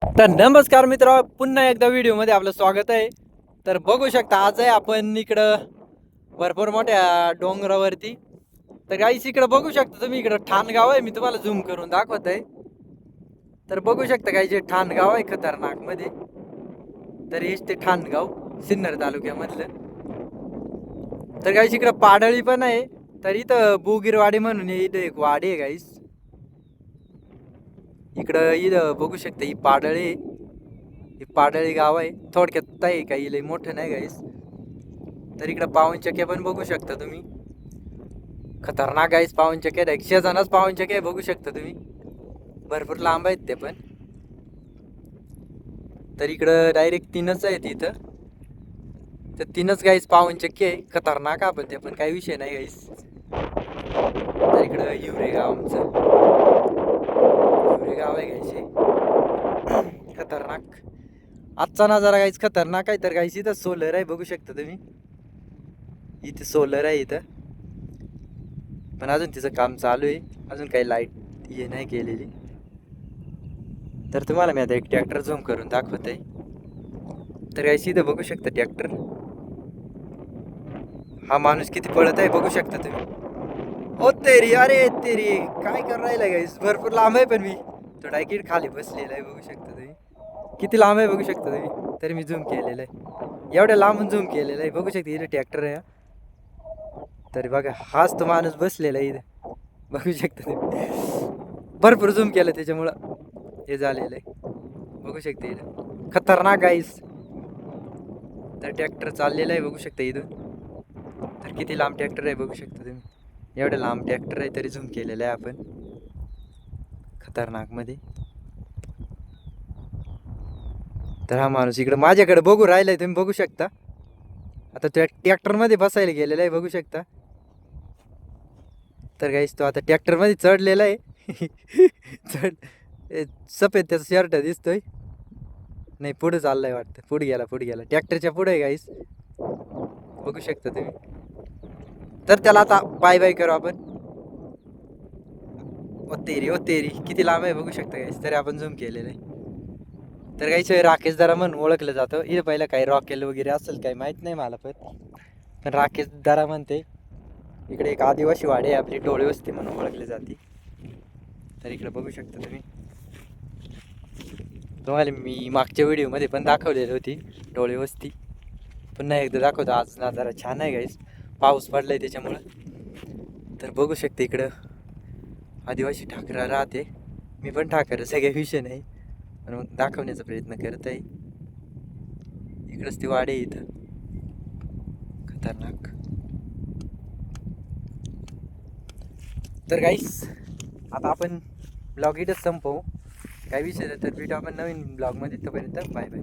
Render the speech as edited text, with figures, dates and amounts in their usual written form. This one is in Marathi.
तर नमस्कार मित्र, पुन्हा एकदा व्हिडिओमध्ये आपलं स्वागत आहे. तर बघू शकता आज आहे आपण इकडं भरपूर मोठ्या डोंगरावरती. तर गाईस इकडं बघू शकता तुम्ही, इकडं ठाणगाव आहे. मी तुम्हाला झूम करून दाखवत आहे. तर बघू शकता गाई जे ठाणगाव आहे खतरनाक मध्ये. तर हेच ते ठाणगाव सिन्नर तालुक्यामधलं. तर गाईस इकडं पाडळी पण आहे. तर इथं बुगीरवाडी म्हणून इथं एक वाडी आहे गाईस. इथं बघू शकता ही पाडळी, ही पाडळी गाव आहे. थोडक्यात आहे, काही लई मोठं नाही गाईस. तर इकडं पावनचक्क्या पण बघू शकता तुम्ही. खतरनाक गाईस पावनचक्क्या, 100 जणच पावनचक्क्या बघू शकता तुम्ही. भरपूर लांब आहेत ते पण. तर इकडं डायरेक्ट 3च आहेत इथं. तर 3च गाईस पावनचक्की आहे. खतरनाक आपण ते पण काही विषय नाही गाईस. तर इकडं हिवरे गाव आमचं, हिवरे गाव आहे गाईस. खतरनाक आजचा नजारा गाईस खतरनाक आहे. तर गाईस इथं सोलर आहे बघू शकता तुम्ही. इथे सोलर आहे इथं, पण अजून तिचं काम चालू आहे. अजून काही लाईट हे नाही केलेली. तर तुम्हाला मी आता एक ट्रॅक्टर झूम करून दाखवत आहे. तर काही इथं बघू शकता ट्रॅक्टर. हा माणूस किती पळत आहे बघू शकता तुम्ही. ओ तेरी, अरे तेरी, काय कर राहिला गाईस. भरपूर लांब आहे, पण मी तो डायरेक्ट खाली बसलेला आहे बघू शकता तुम्ही. किती लांब आहे बघू शकता तुम्ही. तरी मी झूम केलेलं आहे, एवढ्या लांबून झूम केलेलं आहे बघू शकता. इथे ट्रॅक्टर आहे. तरी बघा हाच तो माणूस बसलेला आहे इथे बघू शकता तुम्ही. भरपूर झूम केलं त्याच्यामुळं हे झालेलं आहे बघू शकता इथं. खतरनाक गाईस. तर ट्रॅक्टर चाललेला आहे बघू शकता इथून. तर किती लांब ट्रॅक्टर आहे बघू शकता तुम्ही. एवढं लांब ट्रॅक्टर आहे तरी झूम केलेलं आहे आपण खतरनाक मध्ये. तर हा माणूस इकडे माझ्याकडे बघू राहिलाय तुम्ही बघू शकता. आता त्या ट्रॅक्टर मध्ये बसायला गेलेला आहे बघू शकता. तर गाईस तो आता ट्रॅक्टर मध्ये चढलेला आहे. चढ सफेद त्याचा शर्ट दिसतोय. नाही पुढे चाललाय वाटतं, पुढे गेला ट्रॅक्टरच्या पुढे गाईस बघू शकता तुम्ही. तर त्याला आता बाय बाय करू आपण. ओ तेरी किती लांब आहे बघू शकता गाईस. तरी आपण झूम केलेलं आहे. तर गाईस राकेश दारा म्हणून ओळखलं जातं इथं. पहिलं काही रॉकेल वगैरे असेल काही माहित नाही मला, पण राकेश दारा म्हणते. इकडे एक आदिवासी वाडी आहे आपली, टोळी वस्ती म्हणून ओळखली जाते. तर इकडे बघू शकता तुम्ही. तुम्हाला मी मागच्या व्हिडिओमध्ये पण दाखवलेली होती टोळी वस्ती. पुन्हा एकदा दाखवतो. आज नजारा छान आहे गाईस, पाऊस पडलाय त्याच्यामुळं. तर बघू शकते इकडं आदिवासी ठाकरा राहते. मी पण ठाकर, सगळ्या विषय नाही, पण मग दाखवण्याचा प्रयत्न करत आहे. इकडंच ती वाडी इथं खतरनाक. तर गाईस आता आपण ब्लॉग इथंच संपवू. काही विषय तर भेटू आपण नवीन ब्लॉगमध्ये. तोपर्यंत बाय बाय.